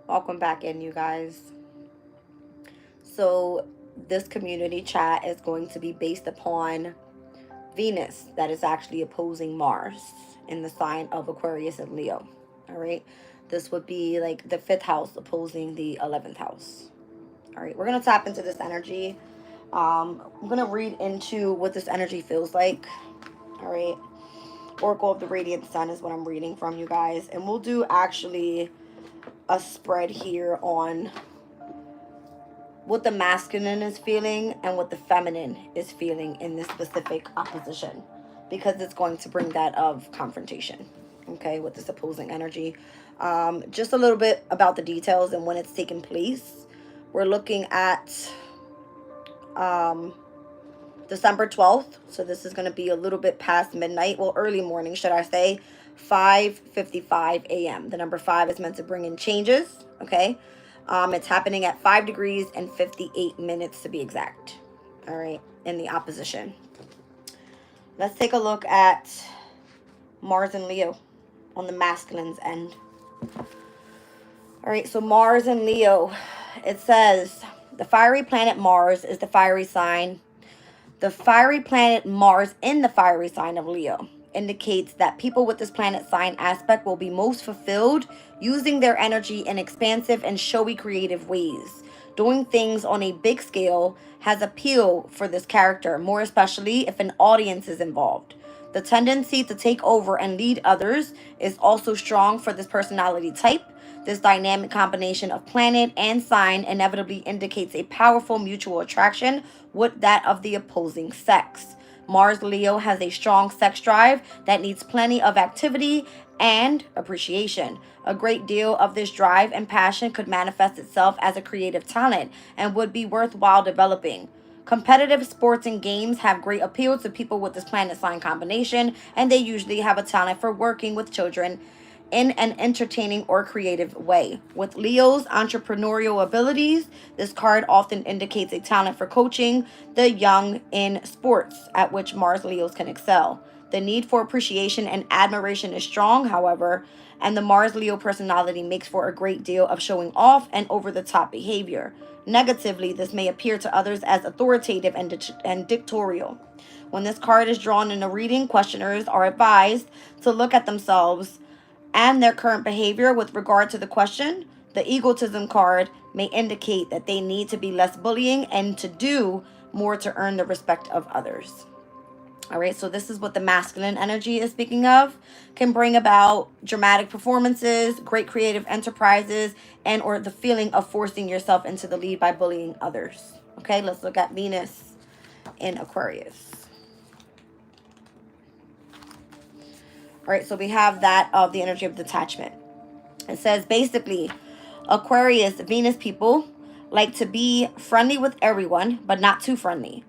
Welcome back in, you guys. So, this community chat is going to be based upon Venus that is actually opposing Mars in the sign of Aquarius and Leo. All right. This would be like the fifth house opposing the 11th house. All right. We're going to tap into this energy. I'm going to read into what this energy feels like. All right. Oracle of the Radiant Sun is what I'm reading from, you guys. And we'll do actually a spread here on what the masculine is feeling and what the feminine is feeling in this specific opposition, because it's going to bring that of confrontation, okay, with this opposing energy. Just a little bit about the details and when it's taking place. We're looking at December 12th, so this is going to be a little bit past midnight, well, early morning, should I say, 5:55 a.m. The number 5 is meant to bring in changes, okay? It's happening at 5 degrees and 58 minutes to be exact. All right, in the opposition. Let's take a look at Mars and Leo on the masculine's end. All right, so Mars and Leo. It says the fiery planet Mars is the fiery sign. The fiery planet Mars in the fiery sign of Leo indicates that people with this planet sign aspect will be most fulfilled using their energy in expansive and showy creative ways. Doing things on a big scale has appeal for this character, more especially if an audience is involved. The tendency to take over and lead others is also strong for this personality type. This dynamic combination of planet and sign inevitably indicates a powerful mutual attraction with that of the opposing sex. Mars Leo has a strong sex drive that needs plenty of activity and appreciation. A great deal of this drive and passion could manifest itself as a creative talent and would be worthwhile developing. Competitive sports and games have great appeal to people with this planet sign combination, and they usually have a talent for working with children in an entertaining or creative way. With Leo's entrepreneurial abilities, this card often indicates a talent for coaching the young in sports, at which Mars Leos can excel. The need for appreciation and admiration is strong, however, and the Mars Leo personality makes for a great deal of showing off and over the top behavior. Negatively, this may appear to others as authoritative and dictatorial. When this card is drawn in a reading, questioners are advised to look at themselves and their current behavior with regard to the question. The egotism card may indicate that they need to be less bullying and to do more to earn the respect of others. All right, so this is what the masculine energy is speaking of. Can bring about dramatic performances, great creative enterprises, and or the feeling of forcing yourself into the lead by bullying others. Okay, let's look at Venus in Aquarius. All right, so we have that of the energy of detachment. It says basically, Aquarius, Venus people like to be friendly with everyone, but not too friendly.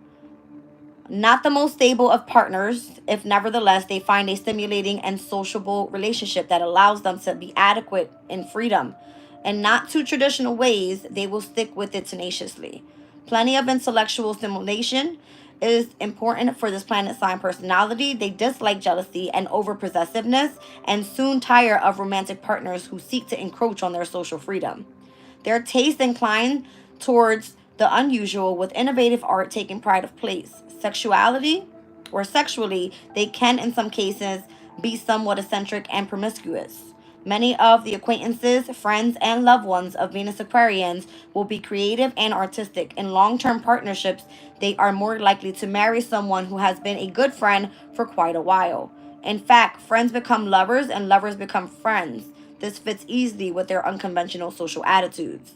Not the most stable of partners, if nevertheless they find a stimulating and sociable relationship that allows them to be adequate in freedom and not too traditional ways, they will stick with it tenaciously. Plenty of intellectual stimulation is important for this planet sign personality. They dislike jealousy and over-possessiveness and soon tire of romantic partners who seek to encroach on their social freedom. Their taste incline towards the unusual, with innovative art taking pride of place. Sexuality or sexually, they can in some cases be somewhat eccentric and promiscuous. Many of the acquaintances, friends, and loved ones of Venus Aquarians will be creative and artistic. In long term partnerships, they are more likely to marry someone who has been a good friend for quite a while. In fact, friends become lovers and lovers become friends. This fits easily with their unconventional social attitudes.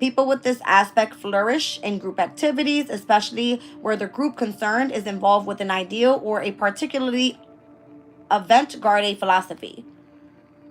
People with this aspect flourish in group activities, especially where the group concerned is involved with an ideal or a particularly avant-garde philosophy.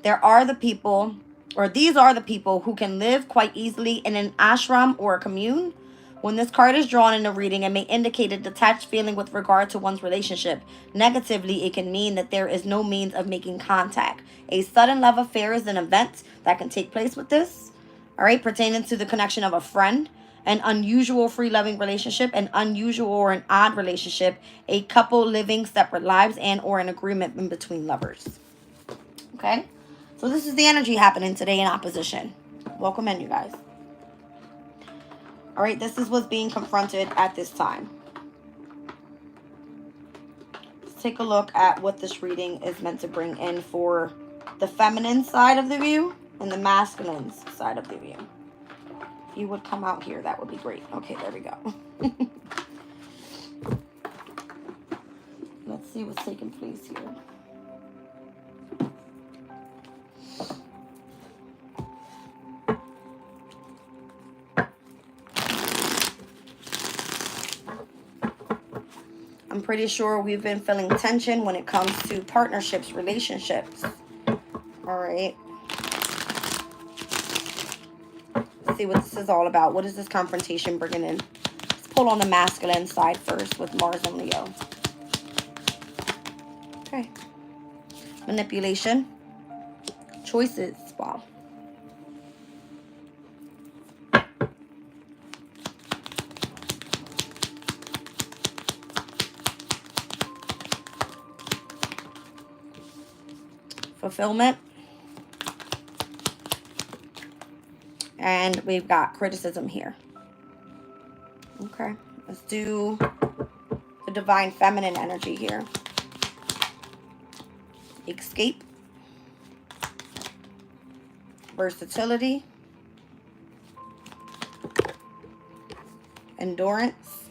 There are the people, or these are the people who can live quite easily in an ashram or a commune. When this card is drawn in a reading, it may indicate a detached feeling with regard to one's relationship. Negatively, it can mean that there is no means of making contact. A sudden love affair is an event that can take place with this. All right, pertaining to the connection of a friend, an unusual free-loving relationship, an unusual or an odd relationship, a couple living separate lives, and or an agreement in between lovers. Okay, so this is the energy happening today in opposition. Welcome in, you guys. All right, this is what's being confronted at this time. Let's take a look at what this reading is meant to bring in for the feminine side of the view and the masculine side of the view. If you would come out here, that would be great. Okay, there we go. Let's see what's taking place here. I'm pretty sure we've been feeling tension when it comes to partnerships, relationships. All right. Let's see what this is all about. What is this confrontation bringing in? Let's pull on the masculine side first with Mars and Leo. Okay. Manipulation. Choices. Wow. Fulfillment. And we've got criticism here. Okay. Let's do the divine feminine energy here. Escape. Versatility. Endurance.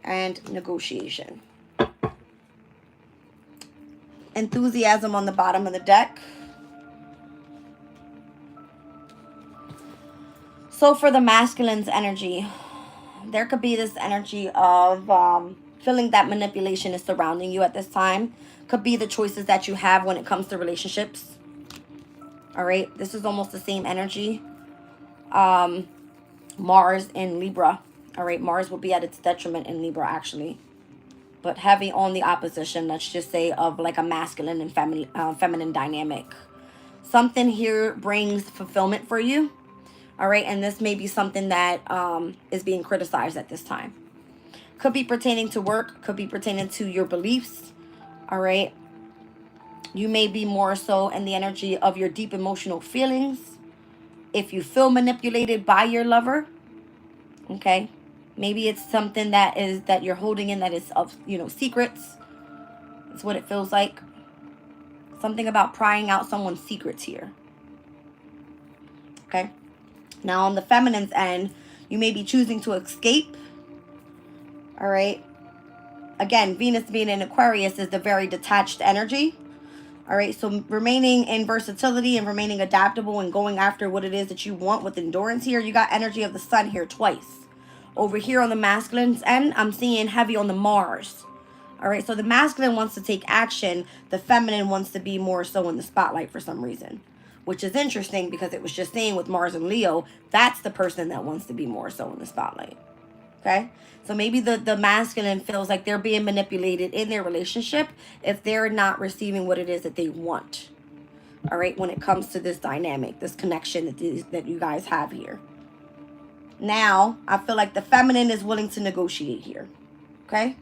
And negotiation. Enthusiasm on the bottom of the deck. So for the masculine's energy, there could be this energy of feeling that manipulation is surrounding you at this time. Could be the choices that you have when it comes to relationships. All right, this is almost the same energy. Mars in Libra. All right, Mars will be at its detriment in Libra actually. But heavy on the opposition, let's just say, of like a masculine and feminine dynamic. Something here brings fulfillment for you. All right, and this may be something that is being criticized at this time. Could be pertaining to work, could be pertaining to your beliefs. All right, you may be more so in the energy of your deep emotional feelings. If you feel manipulated by your lover, okay, maybe it's something that you're holding in that is of, secrets. It's what it feels like. Something about prying out someone's secrets here. Okay. Now on the feminine's end, you may be choosing to escape. All right. Again, Venus being in Aquarius is the very detached energy. All right. So remaining in versatility and remaining adaptable and going after what it is that you want with endurance here. You got energy of the sun here twice. Over here on the masculine's end, I'm seeing heavy on the Mars. All right, so the masculine wants to take action. The feminine wants to be more so in the spotlight for some reason, which is interesting because it was just saying with Mars and Leo, that's the person that wants to be more so in the spotlight. Okay, so maybe the masculine feels like they're being manipulated in their relationship if they're not receiving what it is that they want. All right, when it comes to this dynamic, this connection that you guys have here. Now, I feel like the feminine is willing to negotiate here. Okay?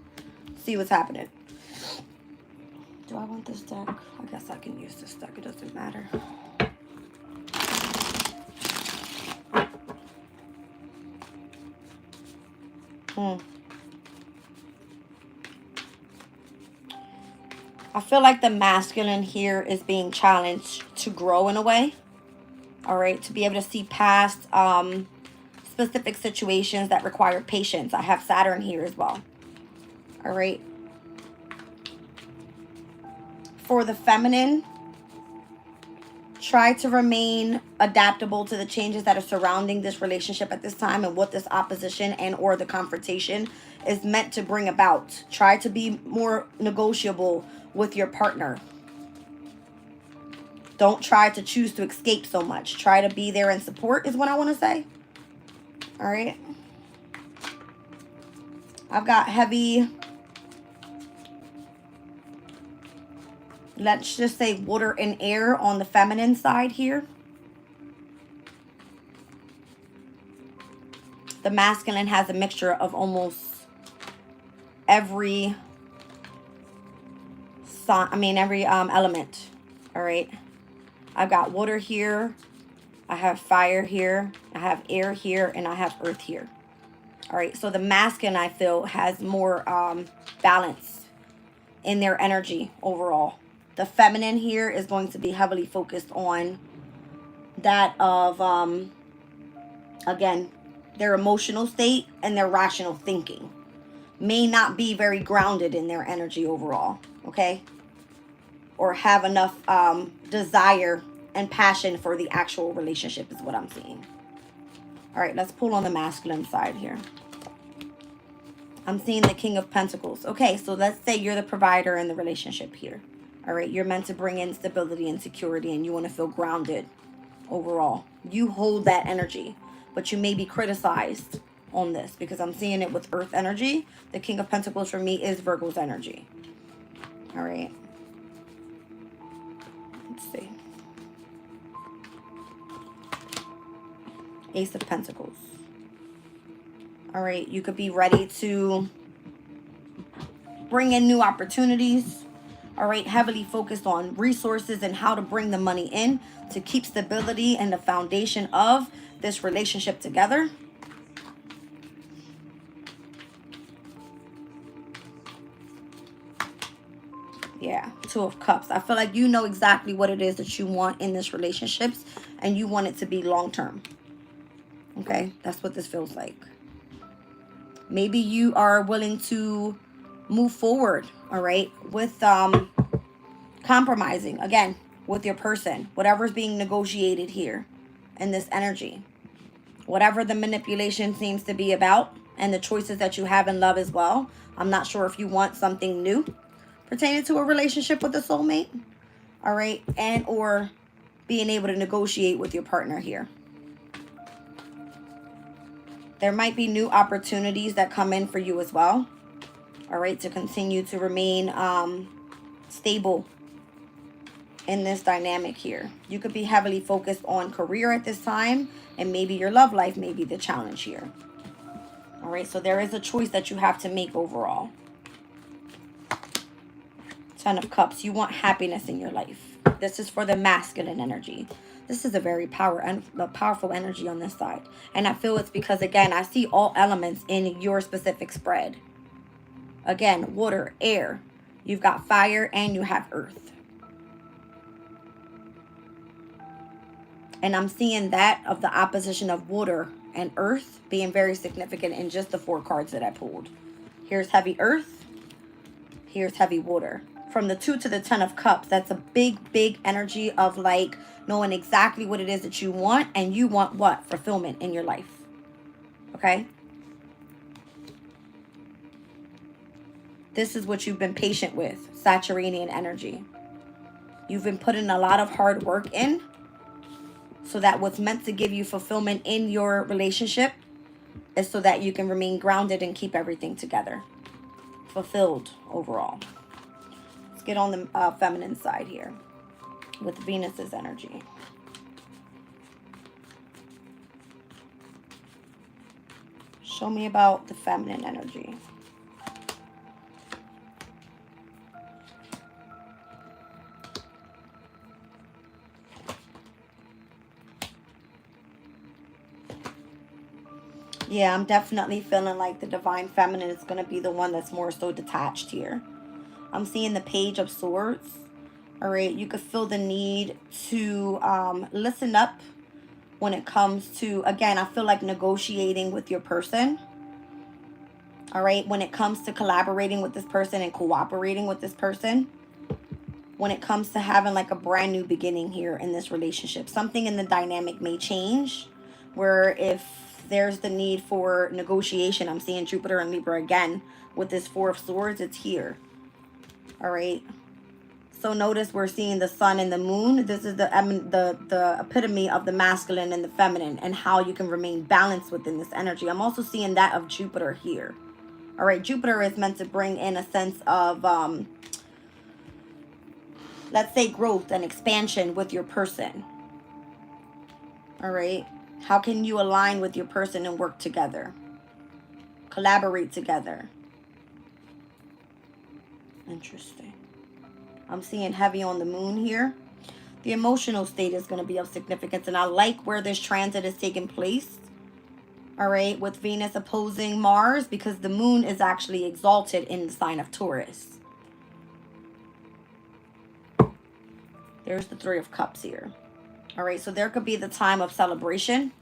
See what's happening. Do I want this deck? I guess I can use this deck. It doesn't matter. I feel like the masculine here is being challenged to grow in a way. All right? To be able to see past specific situations that require patience. I have Saturn here as well. All right. For the feminine, try to remain adaptable to the changes that are surrounding this relationship at this time and what this opposition and or the confrontation is meant to bring about. Try to be more negotiable with your partner. Don't try to choose to escape so much. Try to be there and support is what I want to say. All right. I've got heavy, let's just say water and air on the feminine side here. The masculine has a mixture of almost every element. All right. I've got water here, I have fire here, I have air here, and I have earth here. All right, so the masculine, I feel, has more balance in their energy overall. The feminine here is going to be heavily focused on that of, again, their emotional state and their rational thinking. May not be very grounded in their energy overall, okay? Or have enough desire and passion for the actual relationship is what I'm seeing. All right, let's pull on the masculine side here. I'm seeing the King of Pentacles. Okay, so let's say you're the provider in the relationship here. All right, you're meant to bring in stability and security, and you want to feel grounded overall. You hold that energy, but you may be criticized on this because I'm seeing it with Earth energy. The King of Pentacles for me is Virgo's energy. All right. Let's see. Ace of Pentacles. All right, you could be ready to bring in new opportunities. All right, heavily focused on resources and how to bring the money in to keep stability and the foundation of this relationship together. Yeah, Two of Cups. I feel like you know exactly what it is that you want in this relationship, and you want it to be long term. Okay, that's what this feels like. Maybe you are willing to move forward, all right, with compromising, again, with your person. Whatever's being negotiated here in this energy. Whatever the manipulation seems to be about, and the choices that you have in love as well. I'm not sure if you want something new pertaining to a relationship with a soulmate, all right, and or being able to negotiate with your partner here. There might be new opportunities that come in for you as well, all right, to continue to remain stable in this dynamic here. You could be heavily focused on career at this time, and maybe your love life may be the challenge here. All right, so there is a choice that you have to make overall. Ten of Cups. You want happiness in your life. This is for the masculine energy. This is a very powerful energy on this side. And I feel it's because, again, I see all elements in your specific spread. Again, water, air. You've got fire and you have earth. And I'm seeing that of the opposition of water and earth being very significant in just the 4 cards that I pulled. Here's heavy earth. Here's heavy water. From the 2 to the 10 of Cups, that's a big energy of like knowing exactly what it is that you want, and you want what? Fulfillment in your life. Okay? This is what you've been patient with, Saturnian energy. You've been putting a lot of hard work in, so that what's meant to give you fulfillment in your relationship is so that you can remain grounded and keep everything together. Fulfilled overall. Let's get on the feminine side here with Venus's energy. Show me about the feminine energy. Yeah, I'm definitely feeling like the divine feminine is going to be the one that's more so detached here. I'm seeing the Page of Swords. All right, you could feel the need to listen up when it comes to, again, I feel like negotiating with your person. All right, when it comes to collaborating with this person and cooperating with this person. When it comes to having like a brand new beginning here in this relationship. Something in the dynamic may change, where if there's the need for negotiation, I'm seeing Jupiter and Libra again with this 4 of Swords, it's here. All right. So notice we're seeing the sun and the moon. This is the epitome of the masculine and the feminine, and how you can remain balanced within this energy. I'm also seeing that of Jupiter here. All right, Jupiter is meant to bring in a sense of, let's say, growth and expansion with your person. All right. How can you align with your person and work together? Collaborate together. Interesting. I'm seeing heavy on the moon here. The emotional state is going to be of significance. And I like where this transit is taking place. All right, with Venus opposing Mars, because the moon is actually exalted in the sign of Taurus. There's the Three of Cups here. All right, so there could be the time of celebration.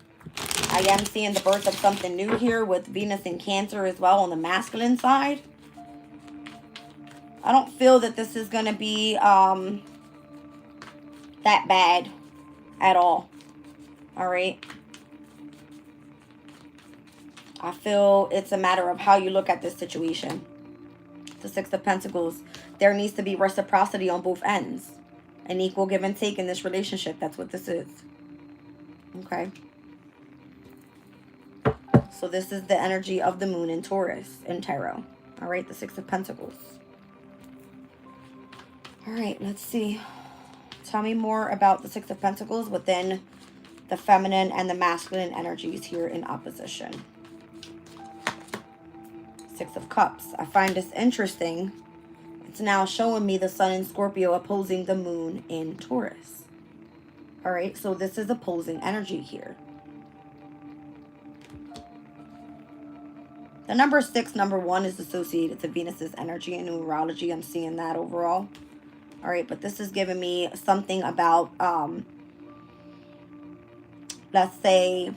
I am seeing the birth of something new here with Venus in Cancer as well on the masculine side. I don't feel that this is going to be that bad at all. All right. I feel it's a matter of how you look at this situation. The Six of Pentacles. There needs to be reciprocity on both ends. An equal give and take in this relationship. That's what this is. Okay. So this is the energy of the moon in Taurus in tarot. All right. The Six of Pentacles. All right. Let's see. Tell me more about the Six of Pentacles within the feminine and the masculine energies here in opposition. Six of Cups. I find this interesting. It's now showing me the sun in Scorpio opposing the moon in Taurus. All right, so this is opposing energy here. The number 6, number 1 is associated to Venus's energy and numerology. I'm seeing that overall. All right, but this is giving me something about, let's say,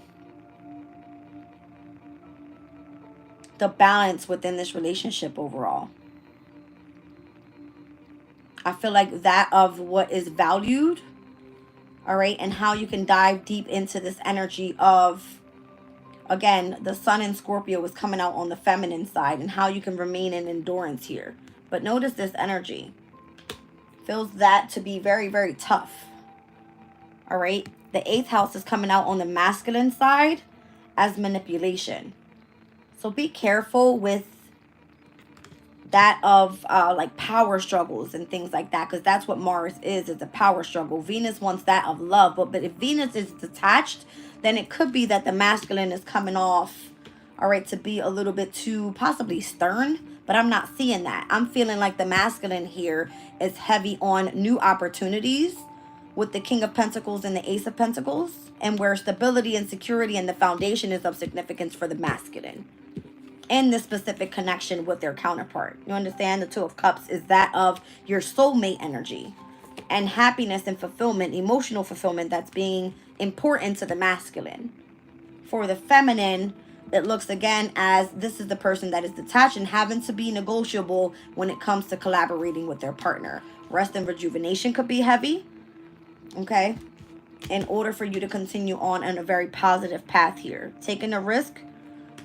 the balance within this relationship overall. I feel like that of what is valued, all right, and how you can dive deep into this energy of, again, the sun in Scorpio is coming out on the feminine side and how you can remain in endurance here. But notice this energy. Feels that to be very, very tough. All right. The 8th house is coming out on the masculine side as manipulation. So be careful with that of like power struggles and things like that, because that's what Mars is a power struggle. Venus wants that of love, but if Venus is detached, then it could be that the masculine is coming off, all right, to be a little bit too possibly stern, but I'm not seeing that. I'm feeling like the masculine here is heavy on new opportunities with the King of Pentacles and the Ace of Pentacles, and where stability and security and the foundation is of significance for the masculine in this specific connection with their counterpart. You understand? The Two of Cups is that of your soulmate energy and happiness and fulfillment, emotional fulfillment that's being important to the masculine. For the feminine, it looks again as this is the person that is detached and having to be negotiable when it comes to collaborating with their partner. Rest and rejuvenation could be heavy, okay, in order for you to continue on a very positive path here. Taking a risk,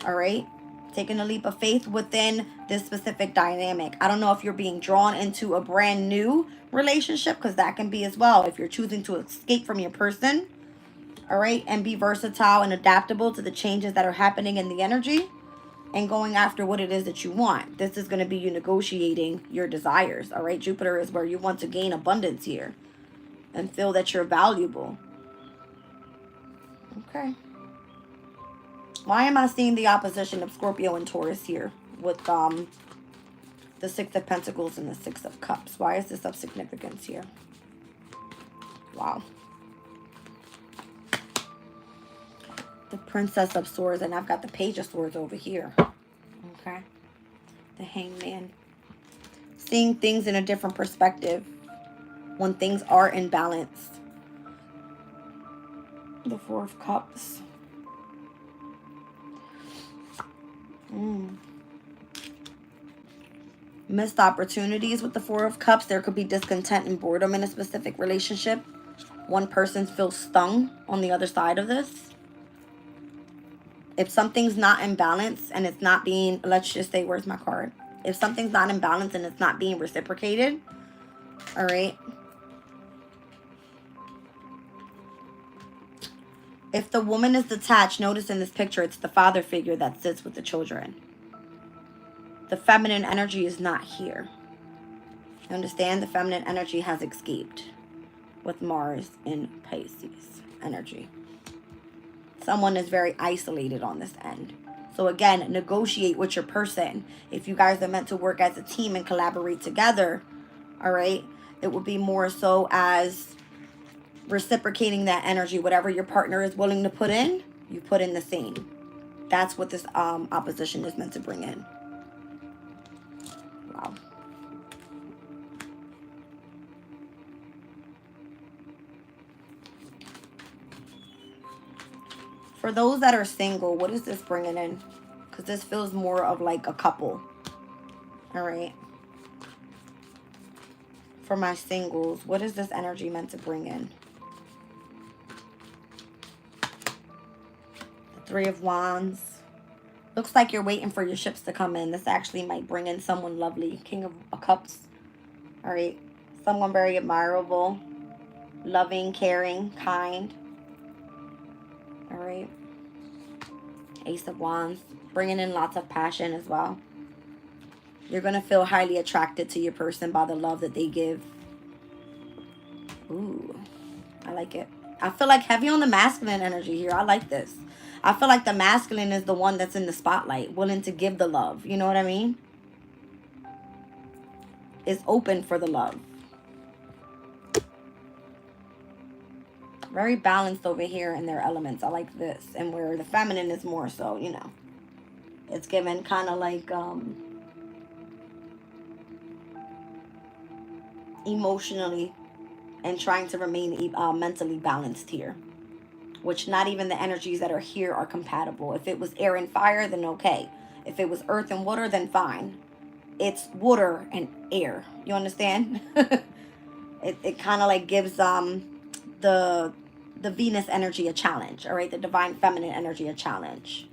all right, taking a leap of faith within this specific dynamic. I don't know if you're being drawn into a brand new relationship, because that can be as well. If you're choosing to escape from your person, all right, and be versatile and adaptable to the changes that are happening in the energy and going after what it is that you want. This is going to be you negotiating your desires, all right? Jupiter is where you want to gain abundance here and feel that you're valuable. Okay. Why am I seeing the opposition of Scorpio and Taurus here with the Six of Pentacles and the Six of Cups? Why is this of significance here? Wow. The Princess of Swords, and I've got the Page of Swords over here. Okay. The Hangman. Seeing things in a different perspective when things are in balance. The Four of Cups. Missed opportunities with the Four of Cups. There could be discontent and boredom in a specific relationship. One person feels stung on the other side of this. If something's not in balance and it's not being, let's just say, where's my card? If something's not in balance and it's not being reciprocated, all right. If the woman is detached, notice in this picture, it's the father figure that sits with the children. The feminine energy is not here. You understand? The feminine energy has escaped with Mars in Pisces energy. Someone is very isolated on this end. So again, negotiate with your person. If you guys are meant to work as a team and collaborate together, all right, it will be more so as reciprocating that energy. Whatever your partner is willing to put in, you put in the same. That's what this opposition is meant to bring in. Wow. For those that are single, what is this bringing in? Because this feels more of like a couple. All right. For my singles, what is this energy meant to bring in? The Three of Wands. Looks like you're waiting for your ships to come in. This actually might bring in someone lovely. King of Cups. All right. Someone very admirable, loving, caring, kind. All right. Ace of Wands. Bringing in lots of passion as well. You're going to feel highly attracted to your person by the love that they give. Ooh, I like it. I feel like heavy on the masculine energy here. I like this. I feel like the masculine is the one that's in the spotlight, willing to give the love. You know what I mean? Is open for the love. Very balanced over here in their elements. I like this. And where the feminine is more so, you know. It's given kind of like emotionally and trying to remain mentally balanced here, which not even the energies that are here are compatible. If it was air and fire, then okay. If it was earth and water, then fine. It's water and air. You understand? it kind of like gives the Venus energy a challenge, all right? The divine feminine energy a challenge.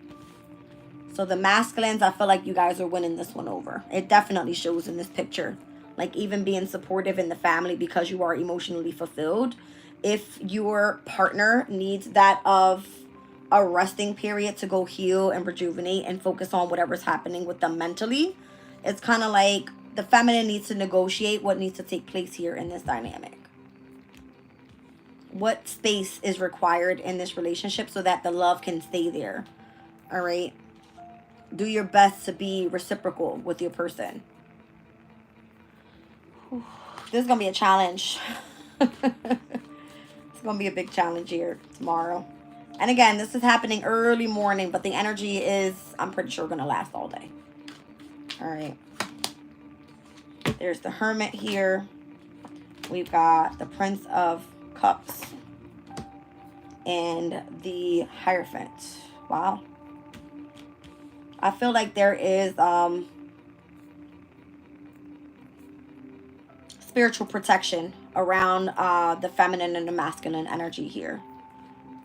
So the masculines, I feel like you guys are winning this one over. It definitely shows in this picture. Like even being supportive in the family because you are emotionally fulfilled. If your partner needs that of a resting period to go heal and rejuvenate and focus on whatever's happening with them mentally, it's kind of like the feminine needs to negotiate what needs to take place here in this dynamic. What space is required in this relationship so that the love can stay there. All right. Do your best to be reciprocal with your person. This is going to be a challenge. It's going to be a big challenge here tomorrow. And again, this is happening early morning, but the energy is, I'm pretty sure, going to last all day. All right. There's the Hermit here. We've got the Prince of Cups and the Hierophant. Wow. I feel like there is spiritual protection around the feminine and the masculine energy here.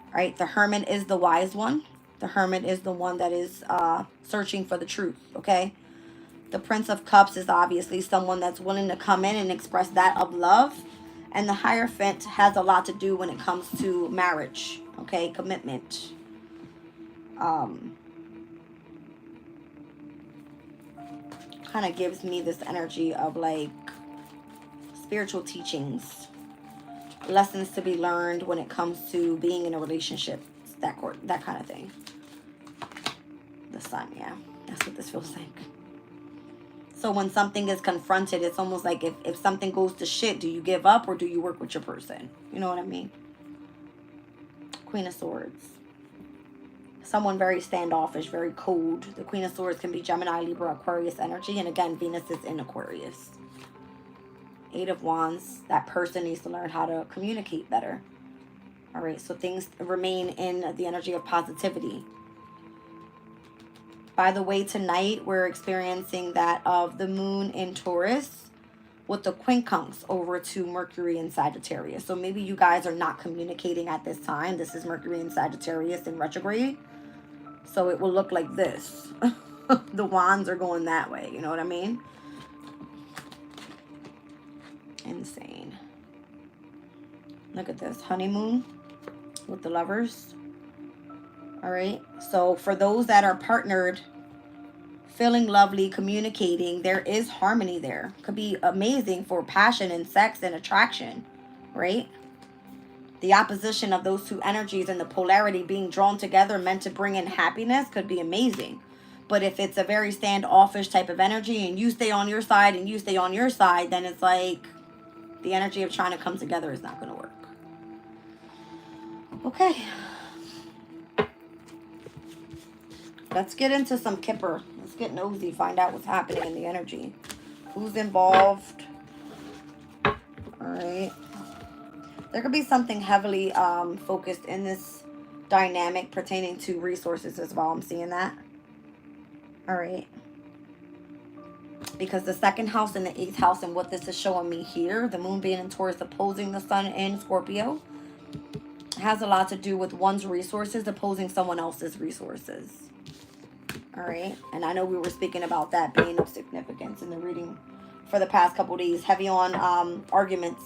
All right, the Hermit is the wise one. The Hermit is the one that is searching for the truth, okay? The Prince of Cups is obviously someone that's willing to come in and express that of love. And the Hierophant has a lot to do when it comes to marriage, okay? Commitment. Kind of gives me this energy of like spiritual teachings, lessons to be learned when it comes to being in a relationship, that kind of thing. The Sun, yeah, that's what this feels like. So when something is confronted, it's almost like if something goes to shit, do you give up or do you work with your person? You know what I mean? Queen of Swords. Someone very standoffish, very cold. The Queen of Swords can be Gemini, Libra, Aquarius energy. And again, Venus is in Aquarius. Eight of Wands. That person needs to learn how to communicate better. All right, so things remain in the energy of positivity. By the way, tonight we're experiencing that of the moon in Taurus with the quincunx over to Mercury in Sagittarius. So maybe you guys are not communicating at this time. This is Mercury in Sagittarius in retrograde. So it will look like this. The wands are going that way. You know what I mean? Insane. Look at this. Honeymoon with the Lovers. All right. So for those that are partnered, feeling lovely, communicating, there is harmony there. Could be amazing for passion and sex and attraction, right? The opposition of those two energies and the polarity being drawn together meant to bring in happiness could be amazing. But if it's a very standoffish type of energy and you stay on your side and you stay on your side, then it's like the energy of trying to come together is not going to work. Okay. Let's get into some Kipper. Let's get nosy, find out what's happening in the energy. Who's involved? All right. There could be something heavily focused in this dynamic pertaining to resources as well. I'm seeing that. All right. Because the second house and the 8th house, and what this is showing me here, the moon being in Taurus opposing the sun in Scorpio, has a lot to do with one's resources opposing someone else's resources. All right. And I know we were speaking about that being of significance in the reading for the past couple days. Heavy on arguments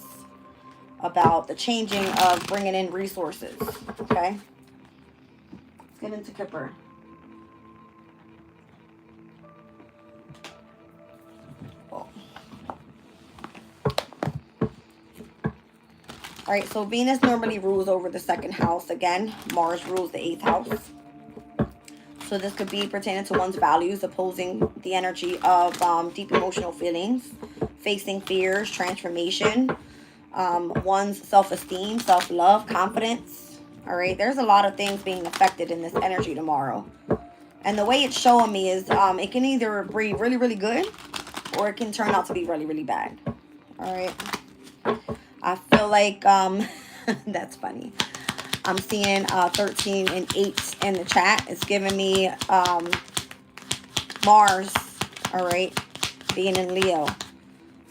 about the changing of bringing in resources. Okay. Let's get into Kipper. All right, so Venus normally rules over the second house. Again, Mars rules the 8th house. So this could be pertaining to one's values, opposing the energy of deep emotional feelings, facing fears, transformation, one's self-esteem, self-love, confidence. All right, there's a lot of things being affected in this energy tomorrow. And the way it's showing me is it can either be really, really good, or it can turn out to be really, really bad. All right. I feel like, that's funny. I'm seeing 13 and 8 in the chat. It's giving me Mars, all right, being in Leo.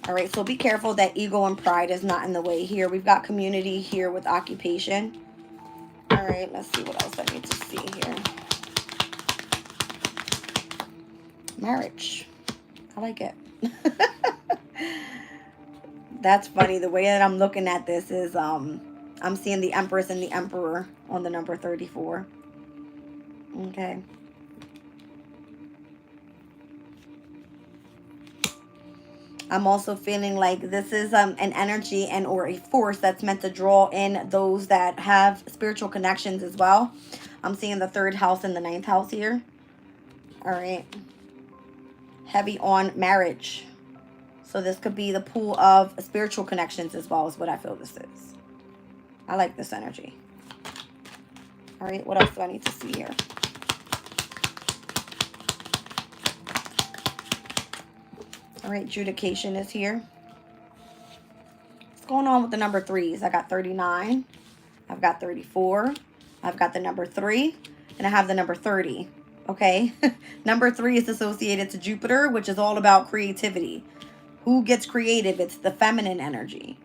All right, so be careful that ego and pride is not in the way here. We've got community here with occupation. All right, let's see what else I need to see here. Marriage. I like it. That's funny. The way that I'm looking at this is I'm seeing the Empress and the Emperor on the number 34. Okay. I'm also feeling like this is an energy and or a force that's meant to draw in those that have spiritual connections as well. I'm seeing the 3rd house and the 9th house here. All right. Heavy on marriage. So this could be the pool of spiritual connections as well, is what I feel this is. I like this energy. All right, what else do I need to see here? All right, adjudication is here. What's going on with the number 3s? I got 39. I've got 34. I've got the number 3. And I have the number 30. Okay? Number 3 is associated to Jupiter, which is all about creativity. Who gets creative? It's the feminine energy.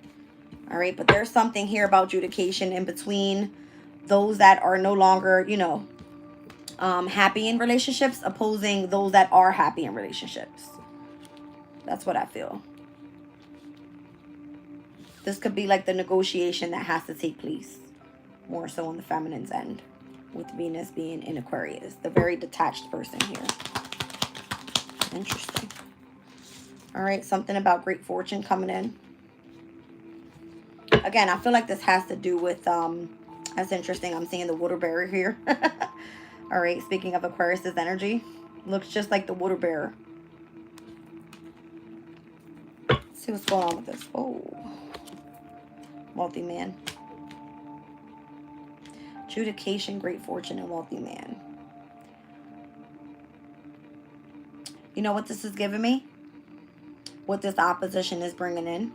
All right, but there's something here about adjudication in between those that are no longer, you know, happy in relationships, opposing those that are happy in relationships. That's what I feel. This could be like the negotiation that has to take place, more so on the feminine's end, with Venus being in Aquarius, the very detached person here. Interesting. All right, something about great fortune coming in. Again, I feel like this has to do with, that's interesting. I'm seeing the water bearer here. All right, speaking of Aquarius's energy, looks just like the water bearer. Let's see what's going on with this. Oh, wealthy man. Adjudication, great fortune, and wealthy man. You know what this is giving me? What this opposition is bringing in.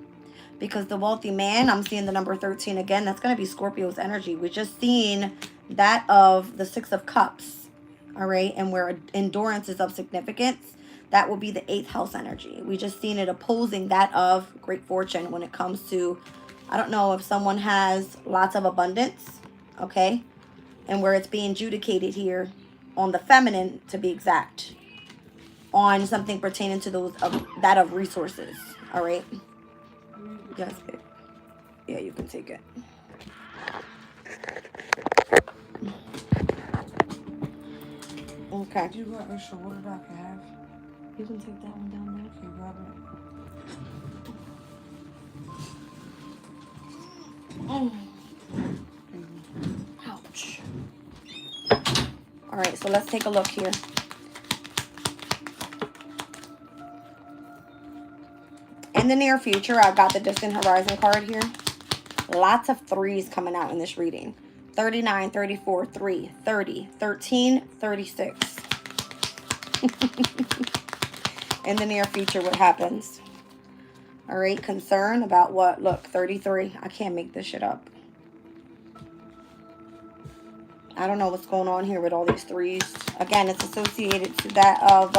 Because the wealthy man, I'm seeing the number 13 again. That's going to be Scorpio's energy. We're just seeing that of the 6 of Cups. All right. And where endurance is of significance, that will be the 8th house energy. We just seen it opposing that of great fortune when it comes to, I don't know if someone has lots of abundance. Okay. And where it's being adjudicated here on the feminine, to be exact, on something pertaining to those of that of resources. All right. Yes, babe. Yeah, you can take it. Okay. Do you got extra water that I can have? You can take that one down there. Can you grab it? Ouch. All right, so let's take a look here. In the near future, I've got the distant horizon card here. Lots of 3s coming out in this reading. 39, 34, 3, 30, 13, 36. In the near future, what happens? All right, concern about what? Look, 33. I can't make this shit up. I don't know what's going on here with all these threes. Again, it's associated to that of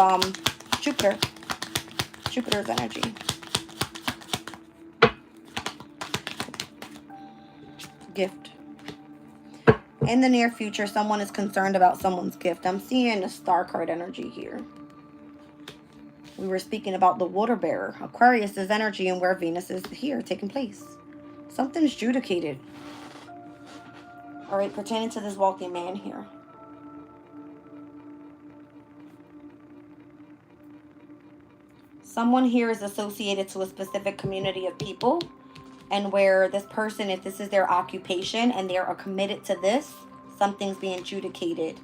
Jupiter. Jupiter's energy. Gift. In the near future, someone is concerned about someone's gift. I'm seeing a star card energy here. We were speaking about the water bearer. Aquarius is energy and where Venus is here taking place. Something's adjudicated. All right, pertaining to this wealthy man here. Someone here is associated to a specific community of people, and where this person, if this is their occupation and they are committed to this, something's being adjudicated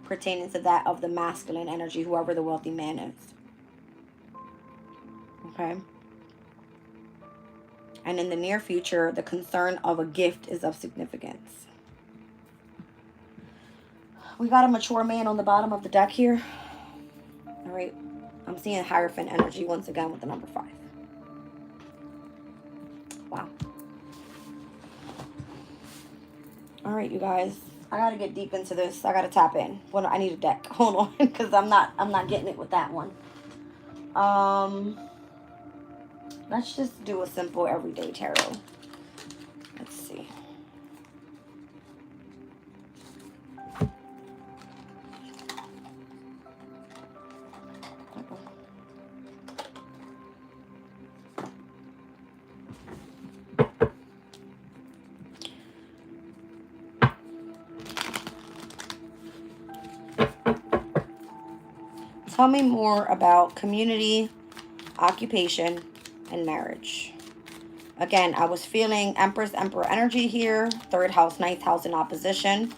pertaining to that of the masculine energy, whoever the wealthy man is. Okay? And in the near future, the concern of a gift is of significance. We got a mature man on the bottom of the deck here. All right. I'm seeing Hierophant energy once again with the number 5. Wow. All right, you guys. I got to get deep into this. I got to tap in. Well, I need a deck. Hold on, because I'm not getting it with that one. Let's just do a simple everyday tarot. Let's see. Tell me more about community, occupation, and marriage. Again, I was feeling Empress, Emperor energy here. 3rd house, 9th house in opposition.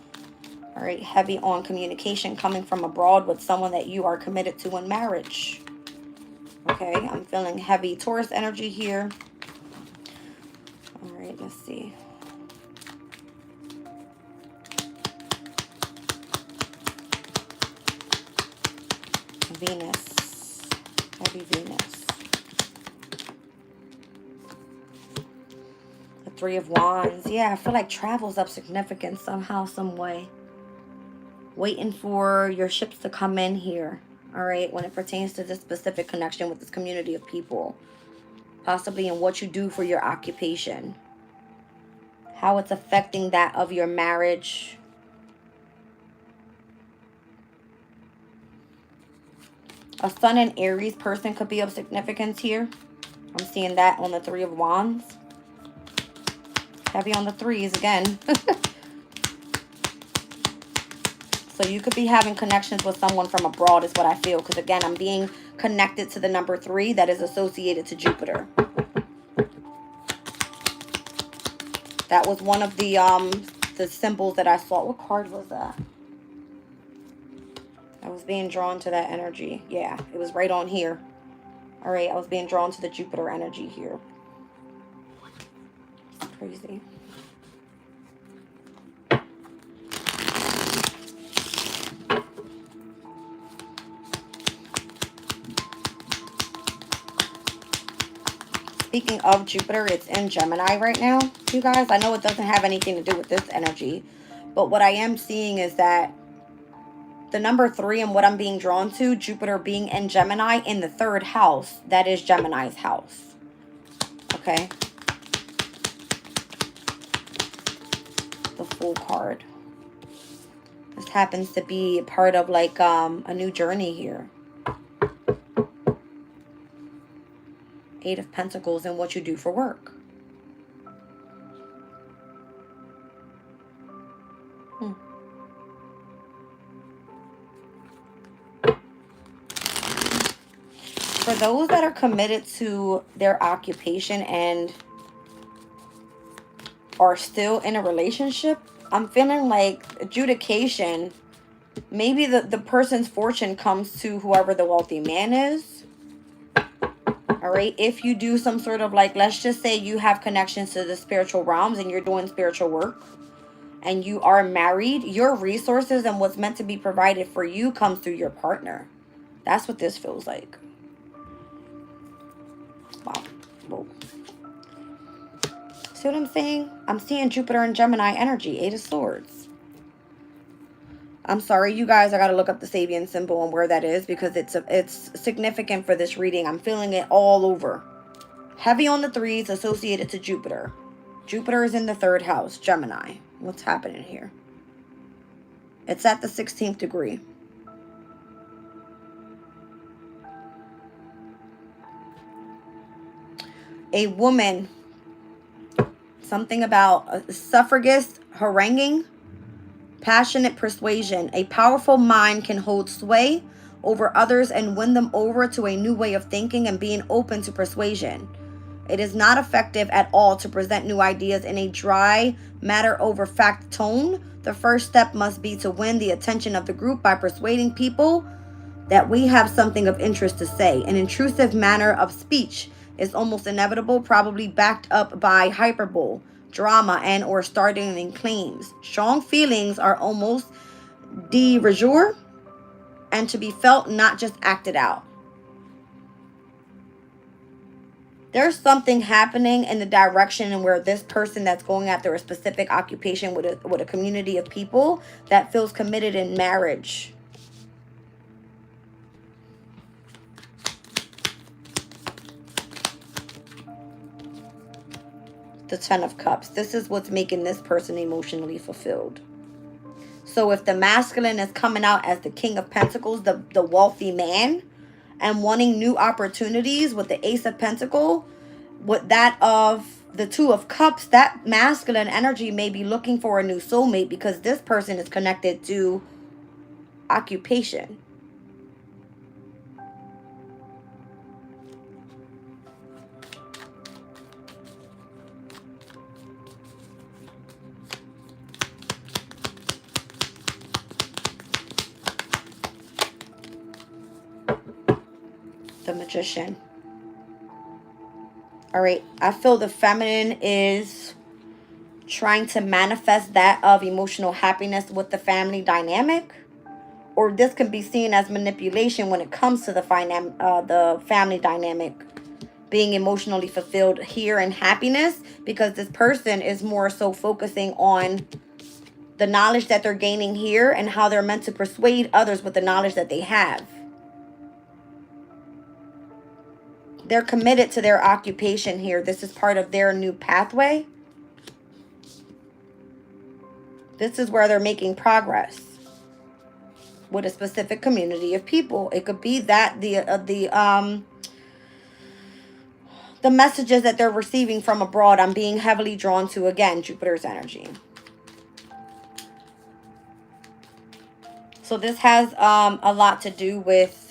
All right, heavy on communication coming from abroad with someone that you are committed to in marriage. Okay, I'm feeling heavy Taurus energy here. All right, let's see. Venus. Heavy Venus. The 3 of Wands. Yeah, I feel like travel's of significance somehow, some way. Waiting for your ships to come in here. All right, when it pertains to this specific connection with this community of people. Possibly in what you do for your occupation. How it's affecting that of your marriage. A Sun and Aries person could be of significance here. I'm seeing that on the 3 of Wands. Heavy on the 3s again. So you could be having connections with someone from abroad is what I feel. Because again, I'm being connected to the number 3 that is associated to Jupiter. That was one of the symbols that I saw. What card was that? I was being drawn to that energy. Yeah, it was right on here. All right, I was being drawn to the Jupiter energy here. It's crazy. Speaking of Jupiter, it's in Gemini right now, you guys. I know it doesn't have anything to do with this energy, but what I am seeing is that the number 3 and what I'm being drawn to, Jupiter being in Gemini in the 3rd house, that is Gemini's house. Okay. The Fool card. This happens to be part of like a new journey here. 8 of Pentacles and what you do for work. For those that are committed to their occupation and are still in a relationship, I'm feeling like adjudication. Maybe the person's fortune comes to whoever the wealthy man is. All right. If you do some sort of like, let's just say you have connections to the spiritual realms and you're doing spiritual work. and you are married, your resources and what's meant to be provided for you comes through your partner. That's what this feels like. Wow. Whoa. See what I'm saying? I'm seeing Jupiter and Gemini energy, 8 of Swords. I'm sorry, you guys. I got to look up the Sabian symbol and where that is because it's significant for this reading. I'm feeling it all over. Heavy on the 3s associated to Jupiter. Jupiter is in the 3rd house, Gemini. What's happening here? It's at the 16th degree. A woman, something about a suffragist, haranguing, passionate persuasion. A powerful mind can hold sway over others and win them over to a new way of thinking and being open to persuasion. It is not effective at all to present new ideas in a dry, matter-over-fact tone. The first step must be to win the attention of the group by persuading people that we have something of interest to say. An intrusive manner of speech is almost inevitable, probably backed up by hyperbole, drama, and or startling claims. Strong feelings are almost de rigueur and to be felt, not just acted out. There's something happening in the direction and where this person that's going after a specific occupation with a community of people that feels committed in marriage. The 10 of Cups. This is what's making this person emotionally fulfilled. So if the masculine is coming out as the King of Pentacles, the wealthy man, and wanting new opportunities with the Ace of Pentacles, with that of the 2 of Cups, that masculine energy may be looking for a new soulmate because this person is connected to occupation. The Magician. All right, I feel the feminine is trying to manifest that of emotional happiness with the family dynamic, or this can be seen as manipulation when it comes to the family dynamic being emotionally fulfilled here in happiness, because this person is more so focusing on the knowledge that they're gaining here and how they're meant to persuade others with the knowledge that they have. They're committed to their occupation here. This is part of their new pathway. This is where they're making progress with a specific community of people. It could be that the messages that they're receiving from abroad, I'm being heavily drawn to, again, Jupiter's energy. So this has a lot to do with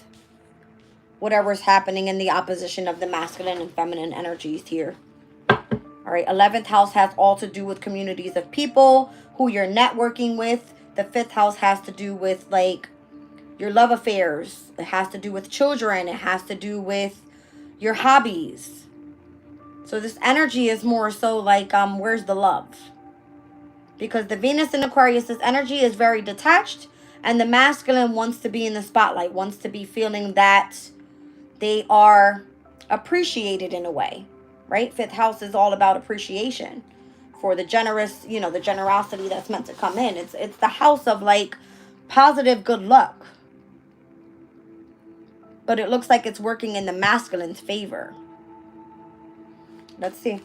whatever's happening in the opposition of the masculine and feminine energies here. All right, 11th house has all to do with communities of people who you're networking with. The 5th house has to do with like your love affairs. It has to do with children. It has to do with your hobbies. So this energy is more so like, where's the love? Because the Venus in Aquarius, this energy is very detached, and the masculine wants to be in the spotlight, wants to be feeling that they are appreciated in a way, right? 5th house is all about appreciation for the generous, you know, the generosity that's meant to come in. It's the house of like positive good luck. But it looks like it's working in the masculine's favor. Let's see.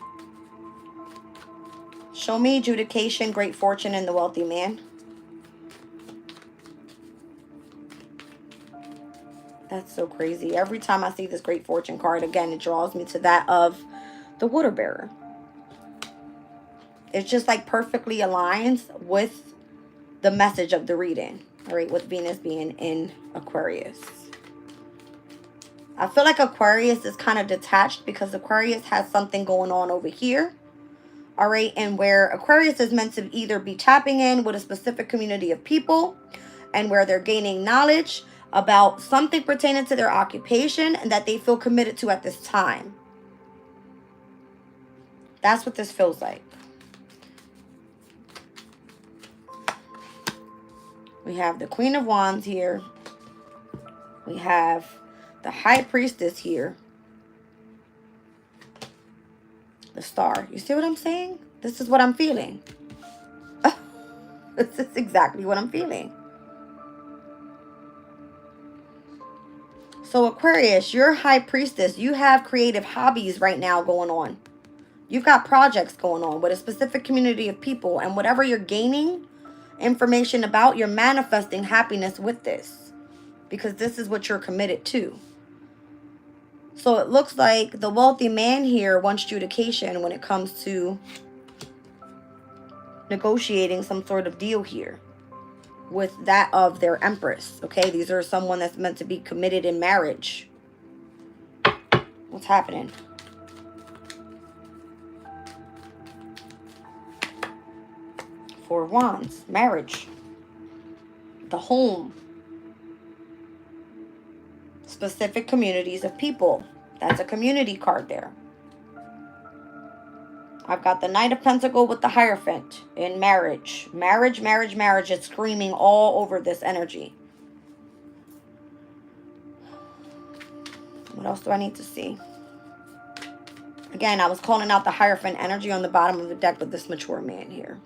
Show me adjudication, great fortune, and the wealthy man. That's so crazy. Every time I see this great fortune card, again, it draws me to that of the water bearer. It's just like perfectly aligns with the message of the reading. All right, with Venus being in Aquarius. I feel like Aquarius is kind of detached because Aquarius has something going on over here. All right, and where Aquarius is meant to either be tapping in with a specific community of people and where they're gaining knowledge about something pertaining to their occupation and that they feel committed to at this time. That's what this feels like. We have the Queen of Wands here. We have the High Priestess here. The Star. You see what I'm saying? This is what I'm feeling. This is exactly what I'm feeling. So Aquarius, you're High Priestess. You have creative hobbies right now going on. You've got projects going on with a specific community of people. And whatever you're gaining information about, you're manifesting happiness with this. Because this is what you're committed to. So it looks like the wealthy man here wants adjudication when it comes to negotiating some sort of deal here with that of their Empress. Okay, these are someone that's meant to be committed in marriage. What's happening? Four of Wands, marriage, the home, specific communities of people. That's a community card there. I've got the Knight of Pentacles with the Hierophant in marriage. Marriage, marriage, marriage. It's screaming all over this energy. What else do I need to see? Again, I was calling out the Hierophant energy on the bottom of the deck with this mature man here.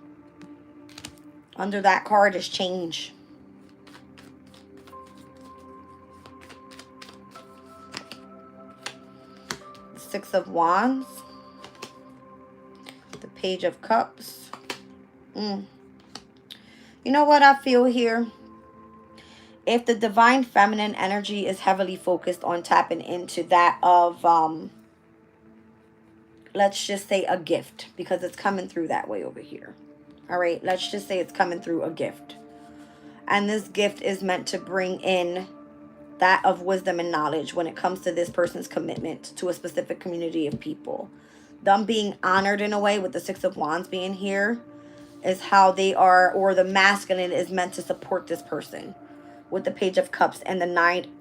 Under that card is change. The Six of Wands. The Page of Cups. You know what I feel here? If the divine feminine energy is heavily focused on tapping into that of, let's just say a gift, because it's coming through that way over here. All right, let's just say it's coming through a gift. And this gift is meant to bring in that of wisdom and knowledge when it comes to this person's commitment to a specific community of people. Them being honored in a way with the Six of Wands being here is how they are, or the masculine is meant to support this person with the Page of Cups and the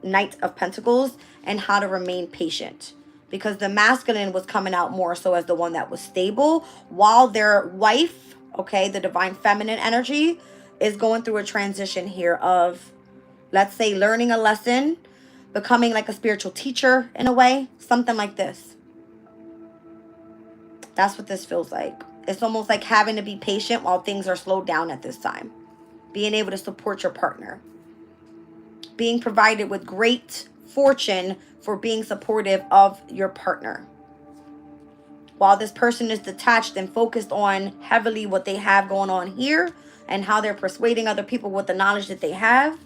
Knight of Pentacles, and how to remain patient. Because the masculine was coming out more so as the one that was stable, while their wife, okay, the divine feminine energy, is going through a transition here of, let's say, learning a lesson, becoming like a spiritual teacher in a way, something like this. That's what this feels like. It's almost like having to be patient while things are slowed down at this time. Being able to support your partner. Being provided with great fortune for being supportive of your partner. While this person is detached and focused on heavily what they have going on here and how they're persuading other people with the knowledge that they have,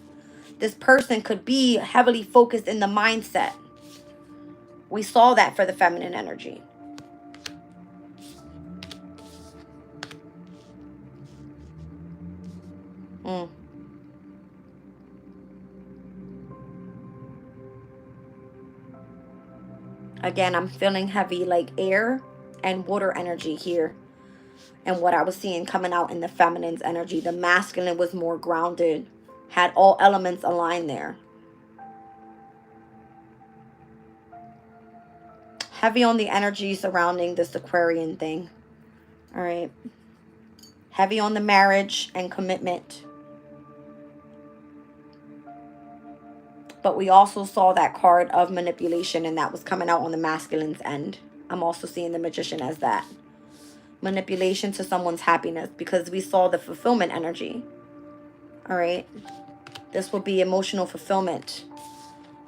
this person could be heavily focused in the mindset. We saw that for the feminine energy. Again, I'm feeling heavy like air and water energy here. And what I was seeing coming out in the feminine's energy. The masculine was more grounded. Had all elements aligned there. Heavy on the energy surrounding this Aquarian thing. All right. Heavy on the marriage and commitment. But we also saw that card of manipulation, and that was coming out on the masculine's end. I'm also seeing the Magician as that. Manipulation to someone's happiness, because we saw the fulfillment energy. All right. This will be emotional fulfillment.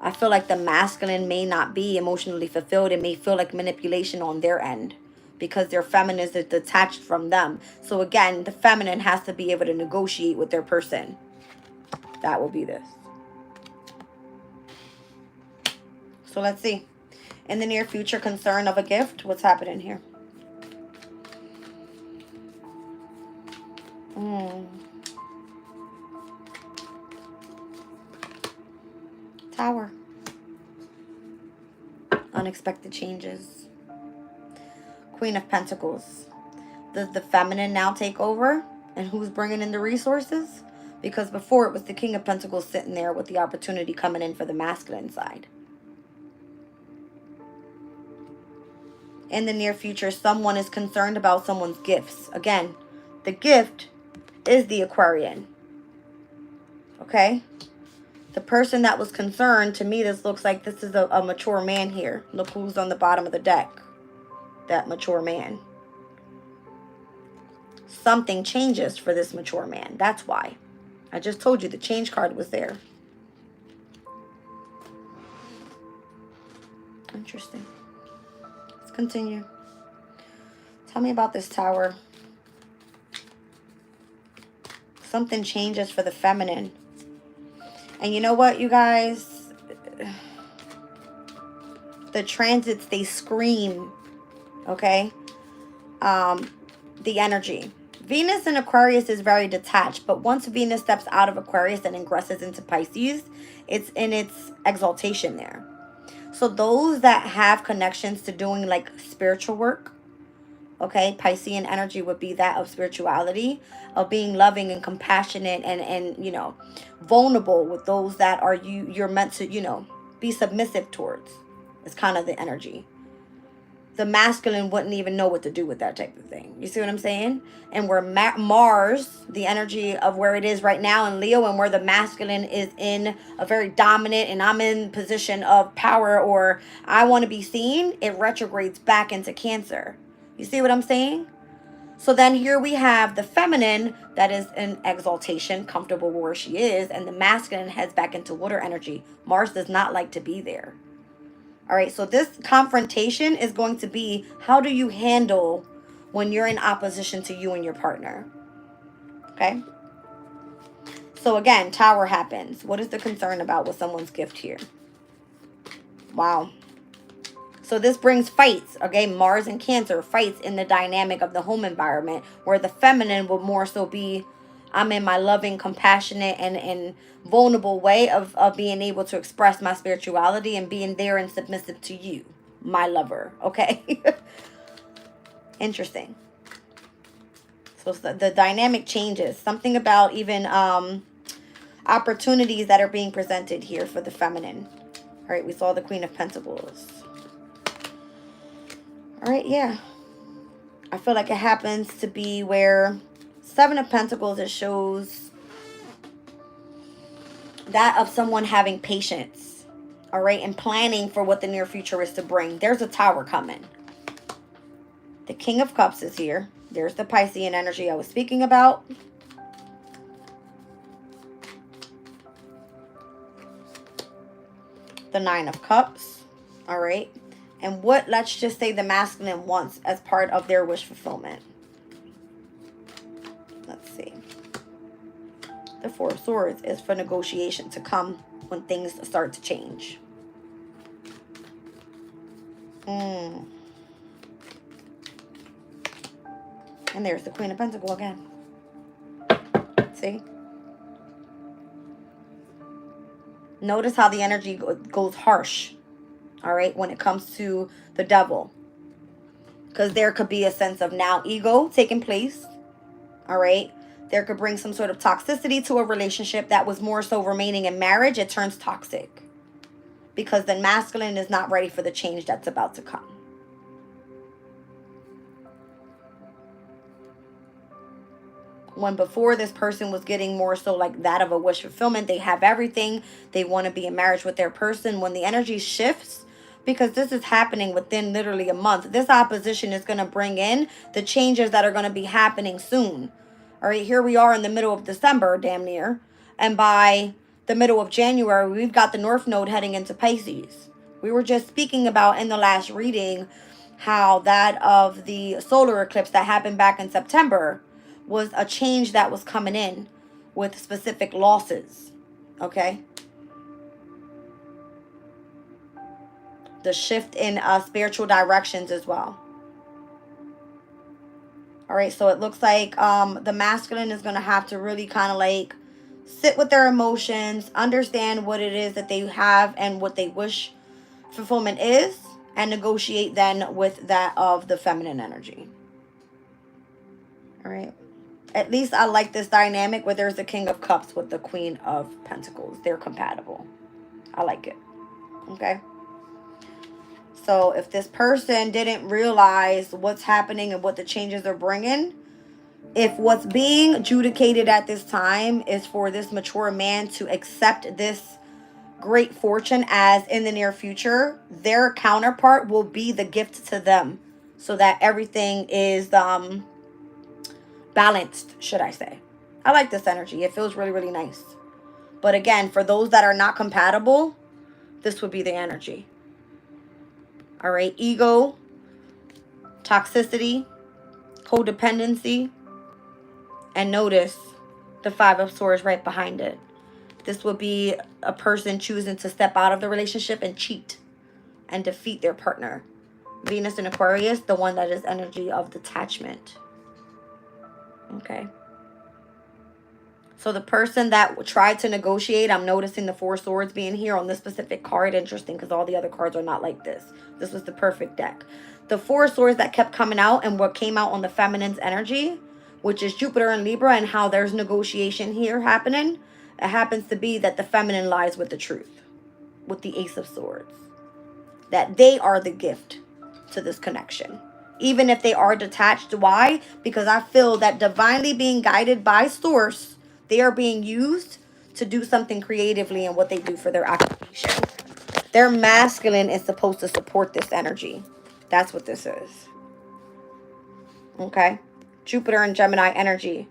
I feel like the masculine may not be emotionally fulfilled. It may feel like manipulation on their end because their feminine is detached from them. So again, the feminine has to be able to negotiate with their person. That will be this. So let's see. In the near future, concern of a gift. What's happening here? Tower. Unexpected changes. Queen of Pentacles. Does the feminine now take over? And who's bringing in the resources? Because before it was the King of Pentacles sitting there with the opportunity coming in for the masculine side. In the near future, someone is concerned about someone's gifts. Again, the gift is the Aquarian. Okay? The person that was concerned, to me, this looks like this is a mature man here. Look who's on the bottom of the deck. That mature man. Something changes for this mature man. That's why. I just told you the change card was there. Interesting. Let's continue. Tell me about this Tower. Something changes for the feminine. And you know what, you guys? The transits, they scream. Okay? The energy. Venus in Aquarius is very detached, but once Venus steps out of Aquarius and ingresses into Pisces, it's in its exaltation there. So those that have connections to doing like spiritual work, okay, Piscean energy would be that of spirituality, of being loving and compassionate and you know, vulnerable with those that are you're meant to, you know, be submissive towards. It's kind of the energy. The masculine wouldn't even know what to do with that type of thing. You see what I'm saying? And where Mars, the energy of where it is right now in Leo, and where the masculine is in a very dominant, and I'm in position of power, or I want to be seen, it retrogrades back into Cancer. You see what I'm saying? So then here we have the feminine that is in exaltation, comfortable where she is, and the masculine heads back into water energy. Mars does not like to be there. All right, so this confrontation is going to be, how do you handle when you're in opposition to you and your partner? Okay. So again, Tower happens. What is the concern about with someone's gift here? Wow. So this brings fights. Okay, Mars and Cancer, fights in the dynamic of the home environment, where the feminine will more so be, I'm in my loving, compassionate, and vulnerable way of being able to express my spirituality and being there and submissive to you, my lover. Okay. Interesting. So the dynamic changes. Something about even opportunities that are being presented here for the feminine. All right, we saw the Queen of Pentacles. All right, yeah. I feel like it happens to be where Seven of Pentacles, it shows that of someone having patience, all right, and planning for what the near future is to bring. There's a Tower coming. The King of Cups is here. There's the Piscean energy I was speaking about. The Nine of Cups, all right. And what, let's just say, the masculine wants as part of their wish fulfillment. Let's see. The Four of Swords is for negotiation to come when things start to change. And there's the Queen of Pentacles again. See? Notice how the energy goes harsh. All right, when it comes to the Devil. Because there could be a sense of now ego taking place. All right. There could bring some sort of toxicity to a relationship that was more so remaining in marriage. It turns toxic. Because the masculine is not ready for the change that's about to come. When before this person was getting more so like that of a wish fulfillment. They have everything. They want to be in marriage with their person. When the energy shifts, because this is happening within literally a month, this opposition is going to bring in the changes that are going to be happening soon. All right, here we are in the middle of December, damn near. And by the middle of January, we've got the North Node heading into Pisces. We were just speaking about in the last reading how that of the solar eclipse that happened back in September was a change that was coming in with specific losses. Okay. The shift in spiritual directions as well. All right, so it looks like the masculine is going to have to really kind of like sit with their emotions, understand what it is that they have and what they wish fulfillment is, and negotiate then with that of the feminine energy. All right. At least I like this dynamic where there's the King of Cups with the Queen of Pentacles. They're compatible. I like it. Okay. So if this person didn't realize what's happening and what the changes are bringing, If what's being adjudicated at this time is for this mature man to accept this great fortune as in the near future, their counterpart will be the gift to them, so that everything is balanced, should I say. I like this energy. It feels really, really nice. But again, for those that are not compatible, this would be the energy. All right, ego, toxicity, codependency, and notice the Five of Swords right behind it. This would be a person choosing to step out of the relationship and cheat and defeat their partner. Venus in Aquarius, the one that is energy of detachment. Okay. So the person that tried to negotiate, I'm noticing the Four Swords being here on this specific card. Interesting, because all the other cards are not like this. This was the perfect deck. The Four Swords that kept coming out and what came out on the feminine's energy, which is Jupiter and Libra, and how there's negotiation here happening. It happens to be that the feminine lies with the truth, with the Ace of Swords. That they are the gift to this connection. Even if they are detached. Why? Because I feel that divinely being guided by Source, they are being used to do something creatively in what they do for their occupation. Their masculine is supposed to support this energy. That's what this is. Okay? Jupiter and Gemini energy.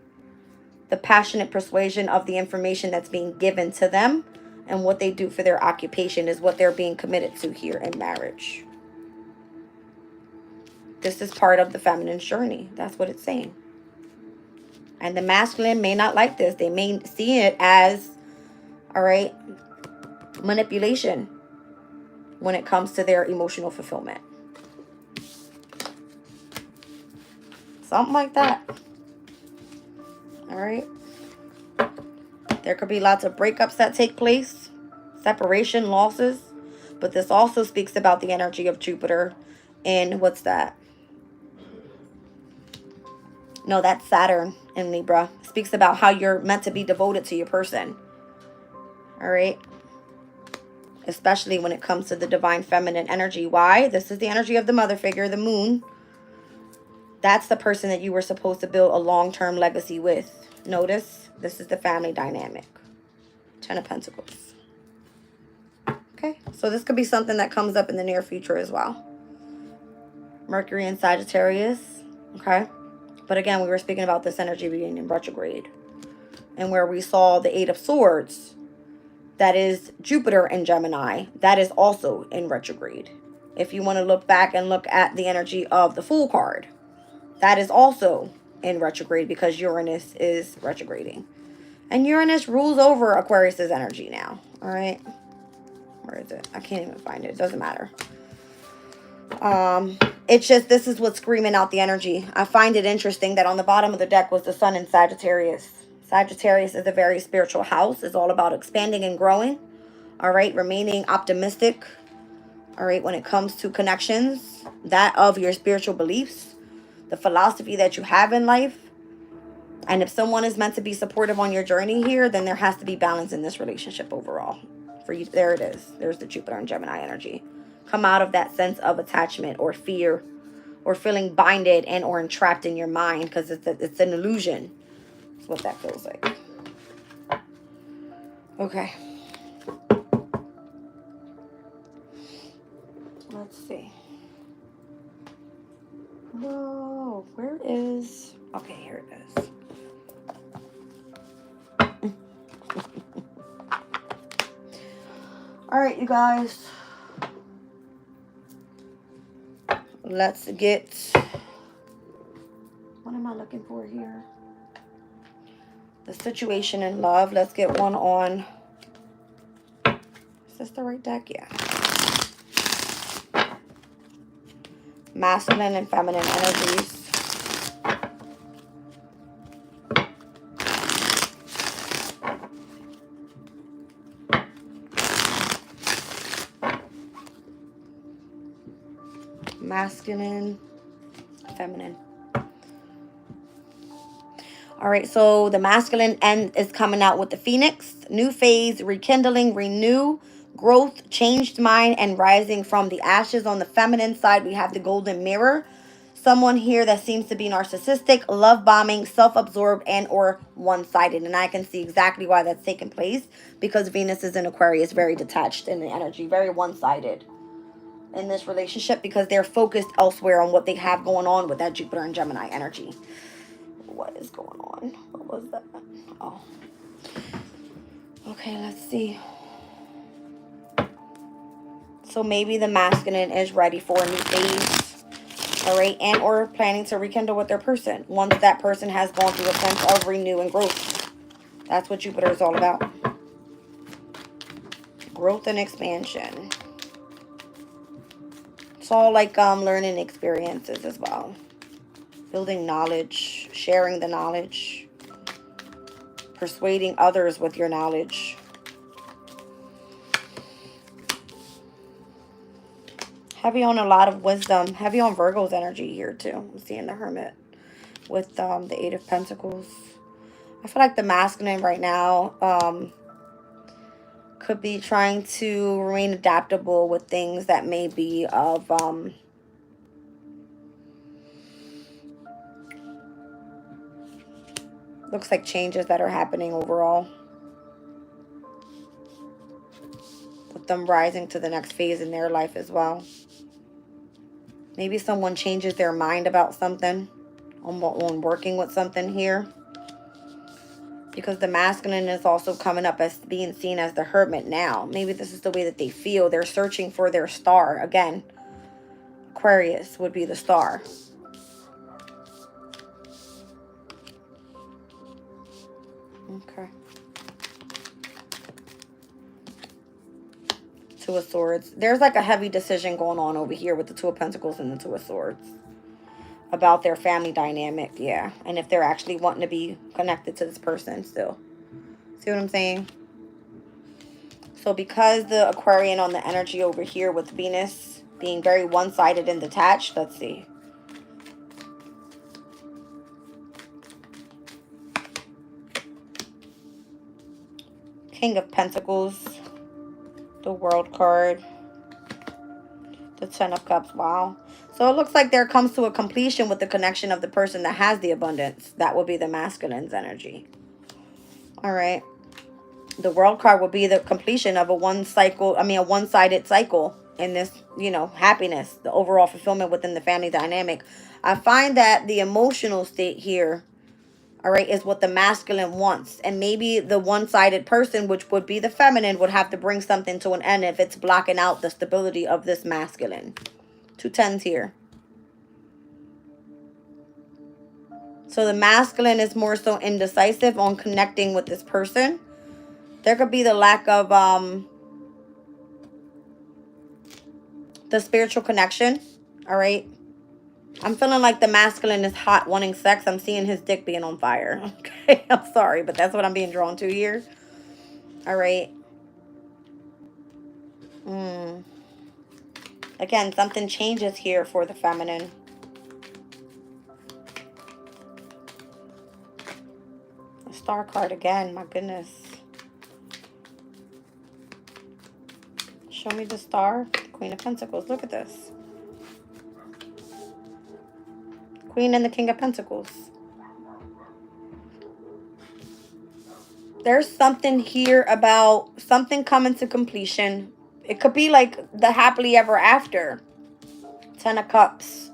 The passionate persuasion of the information that's being given to them and what they do for their occupation is what they're being committed to here in marriage. This is part of the feminine's journey. That's what it's saying. And the masculine may not like this. They may see it as, all right, manipulation when it comes to their emotional fulfillment. Something like that. All right. There could be lots of breakups that take place, separation, losses. But this also speaks about the energy of Jupiter in, what's that? No, that's Saturn in Libra. It speaks about how you're meant to be devoted to your person. All right. Especially when it comes to the divine feminine energy. Why? This is the energy of the mother figure, the moon. That's the person that you were supposed to build a long-term legacy with. Notice, this is the family dynamic. Ten of Pentacles. Okay, so this could be something that comes up in the near future as well. Mercury and Sagittarius. Okay. But again, we were speaking about this energy being in retrograde. And where we saw the Eight of Swords, that is Jupiter in Gemini, that is also in retrograde. If you want to look back and look at the energy of the Fool card, that is also in retrograde because Uranus is retrograding. And Uranus rules over Aquarius's energy now. All right. Where is it? I can't even find it. It doesn't matter. It's just, this is what's screaming out the energy. I find it interesting that on the bottom of the deck was the Sun in Sagittarius. Sagittarius is a very spiritual house. It's all about expanding and growing. All right. Remaining optimistic. All right. When it comes to connections, that of your spiritual beliefs, the philosophy that you have in life. And if someone is meant to be supportive on your journey here, then there has to be balance in this relationship overall. For you, there it is. There's the Jupiter and Gemini energy. Come out of that sense of attachment or fear or feeling binded and or entrapped in your mind, because it's an illusion. That's what that feels like. Okay. Let's see. Whoa, where is... Okay, here it is. All right, you guys. Let's get... What am I looking for here? The situation in love. Let's get one on... Is this the right deck? Yeah. Masculine and feminine energies. Masculine, feminine. All right, so the masculine end is coming out with the Phoenix. New phase, rekindling, renew, growth, changed mind, and rising from the ashes. On the feminine side, we have the golden mirror. Someone here that seems to be narcissistic, love bombing, self-absorbed, and or one-sided. And I can see exactly why that's taking place, because Venus is in Aquarius, very detached in the energy, very one-sided in this relationship, because they're focused elsewhere on what they have going on with that Jupiter and Gemini energy. What is going on? What was that? Oh. Okay, let's see. So maybe the masculine is ready for a new phase, all right, and or planning to rekindle with their person once that person has gone through a sense of renew and growth. That's what Jupiter is all about. Growth and expansion. It's all like learning experiences as well. Building knowledge, sharing the knowledge, persuading others with your knowledge. Heavy on a lot of wisdom. Heavy on Virgo's energy here too. I'm seeing the Hermit with the Eight of Pentacles. I feel like the masculine right now could be trying to remain adaptable with things that may be of looks like changes that are happening overall, with them rising to the next phase in their life as well. Maybe someone changes their mind about something, on working with something here, because the masculine is also coming up as being seen as the Hermit now. Maybe this is the way that they feel. They're searching for their star. Again, Aquarius would be the star. Okay. Two of Swords. There's like a heavy decision going on over here with the Two of Pentacles and the Two of Swords about their family dynamic. Yeah. And if they're actually wanting to be connected to this person still. See what I'm saying? So because the Aquarian on the energy over here with Venus being very one-sided and detached, let's see. King of Pentacles, the World card, the Ten of Cups. Wow. So it looks like there comes to a completion with the connection of the person that has the abundance. That will be the masculine's energy. All right. The World card will be the completion of a one-sided cycle in this, happiness, the overall fulfillment within the family dynamic. I find that the emotional state here, all right, is what the masculine wants. And maybe the one-sided person, which would be the feminine, would have to bring something to an end if it's blocking out the stability of this masculine. 2 tens here. So the masculine is more so indecisive on connecting with this person. There could be the lack of the spiritual connection. All right. I'm feeling like the masculine is hot, wanting sex. I'm seeing his dick being on fire. Okay. I'm sorry, but that's what I'm being drawn to here. All right. Again, something changes here for the feminine. The Star card again. My goodness. Show me the Star. Queen of Pentacles. Look at this. Queen and the King of Pentacles. There's something here about something coming to completion. It could be like the happily ever after. 10 of Cups.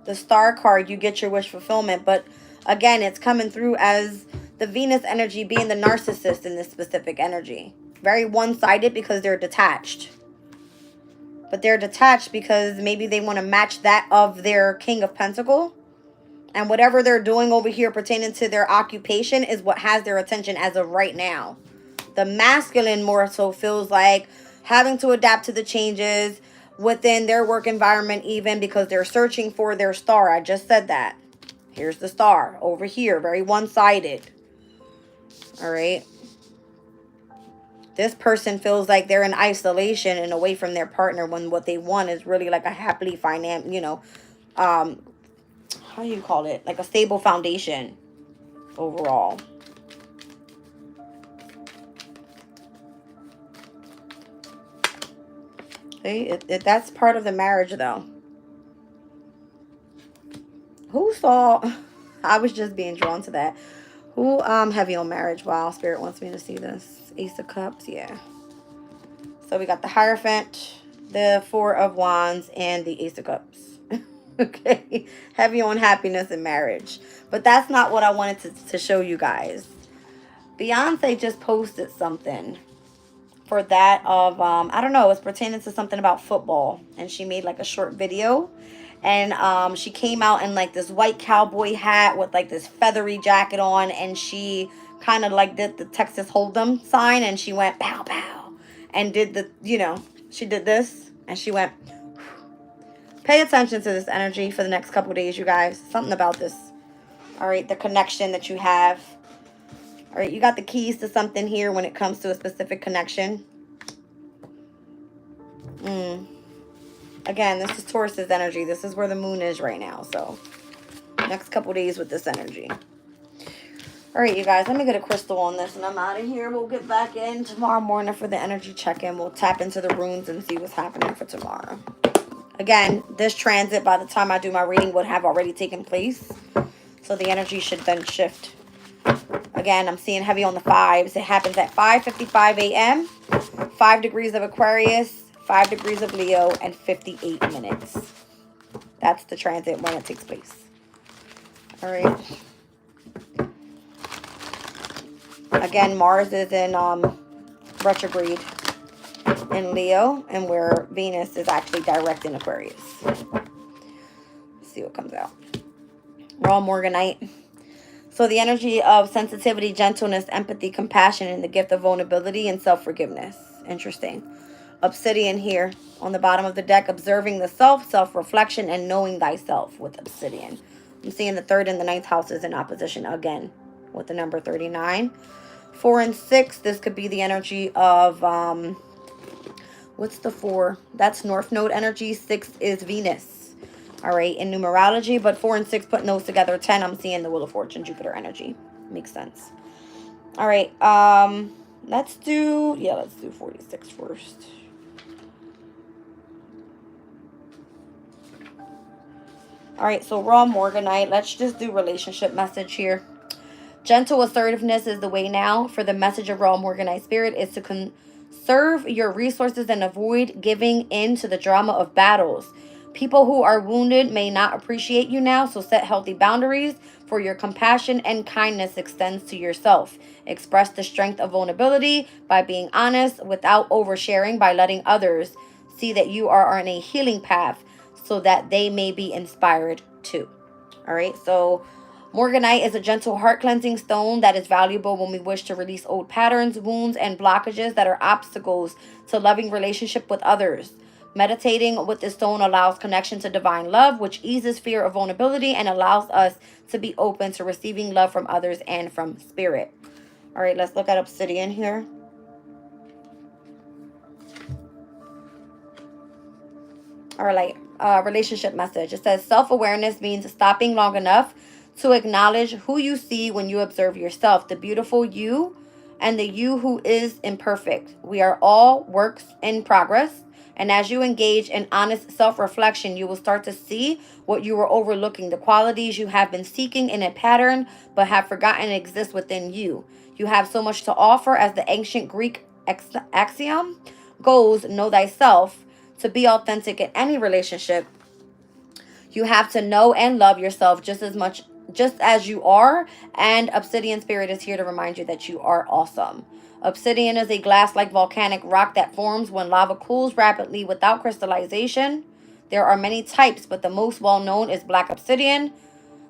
The Star card, you get your wish fulfillment. But again, it's coming through as the Venus energy being the narcissist in this specific energy. Very one-sided because they're detached. But they're detached because maybe they want to match that of their King of Pentacles. And whatever they're doing over here pertaining to their occupation is what has their attention as of right now. The masculine more so feels like having to adapt to the changes within their work environment, even because they're searching for their star. I just said that. Here's the star over here. Very one-sided. All right. This person feels like they're in isolation and away from their partner when what they want is really like a happily how do you call it? Like a stable foundation overall. See, that's part of the marriage though. Who saw, I was just being drawn to that. Who heavy on marriage? Wow, Spirit wants me to see this. Ace of Cups, yeah. So we got the Hierophant, the Four of Wands, and the Ace of Cups. Okay, heavy on happiness and marriage. But that's not what I wanted to show you guys. Beyonce just posted something for that of, I don't know, it's pertaining to something about football. And she made like a short video. And she came out in like this white cowboy hat with like this feathery jacket on. And she kind of like did the Texas Hold'em sign. And she went pow, pow. And did the, you know, she did this. And she went, pay attention to this energy for the next couple of days, you guys. Something about this. All right, the connection that you have. All right, you got the keys to something here when it comes to a specific connection. Again, this is Taurus's energy. This is where the moon is right now. So, next couple days with this energy. All right, you guys, let me get a crystal on this and I'm out of here. We'll get back in tomorrow morning for the energy check-in. We'll tap into the runes and see what's happening for tomorrow. Again, this transit, by the time I do my reading, would have already taken place. So the energy should then shift. Again, I'm seeing heavy on the 5s. It happens at 5:55 a.m., 5 degrees of Aquarius, 5 degrees of Leo, and 58 minutes. That's the transit when it takes place. All right. Again, Mars is in retrograde in Leo, and where Venus is actually direct in Aquarius. Let's see what comes out. Raw Morganite. So the energy of sensitivity, gentleness, empathy, compassion, and the gift of vulnerability and self-forgiveness. Interesting. Obsidian here on the bottom of the deck. Observing the self, self-reflection, and knowing thyself with obsidian. I'm seeing the 3rd and the 9th houses in opposition again with the number 39. 4 and 6. This could be the energy of, what's the 4? That's North Node energy. 6 is Venus. All right, in numerology, but 4 and 6, putting those together, 10, I'm seeing the Wheel of Fortune, Jupiter energy. Makes sense. All right, let's do 46 first. All right, so Raw Morganite, let's just do relationship message here. Gentle assertiveness is the way now. For the message of Raw Morganite Spirit is to conserve your resources and avoid giving in to the drama of battles. People who are wounded may not appreciate you now, so set healthy boundaries, for your compassion and kindness extends to yourself. Express the strength of vulnerability by being honest without oversharing, by letting others see that you are on a healing path so that they may be inspired too. All right, so Morganite is a gentle heart cleansing stone that is valuable when we wish to release old patterns, wounds, and blockages that are obstacles to loving relationship with others. Meditating with this stone allows connection to divine love, which eases fear of vulnerability and allows us to be open to receiving love from others and from spirit. All right, let's look at obsidian here. All right, relationship message. It says self-awareness means stopping long enough to acknowledge who you see when you observe yourself, the beautiful you and the you who is imperfect. We are all works in progress. And as you engage in honest self-reflection, you will start to see what you were overlooking, the qualities you have been seeking in a pattern but have forgotten exist within you. You have so much to offer. As the ancient Greek axiom goes, know thyself. To be authentic in any relationship, you have to know and love yourself just as you are. And Obsidian Spirit is here to remind you that you are awesome. Obsidian is a glass-like volcanic rock that forms when lava cools rapidly without crystallization. There are many types, but the most well-known is black obsidian.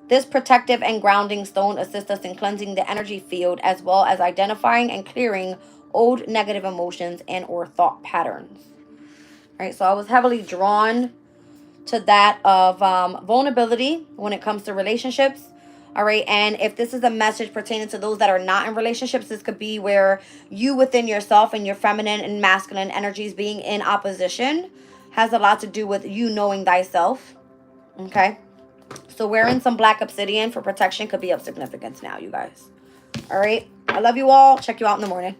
This protective and grounding stone assists us in cleansing the energy field as well as identifying and clearing old negative emotions and or thought patterns. All right, so I was heavily drawn to that of vulnerability when it comes to relationships. All right, and if this is a message pertaining to those that are not in relationships, this could be where you within yourself and your feminine and masculine energies being in opposition has a lot to do with you knowing thyself. Okay, so wearing some black obsidian for protection could be of significance now, you guys. All right, I love you all. Check you out in the morning.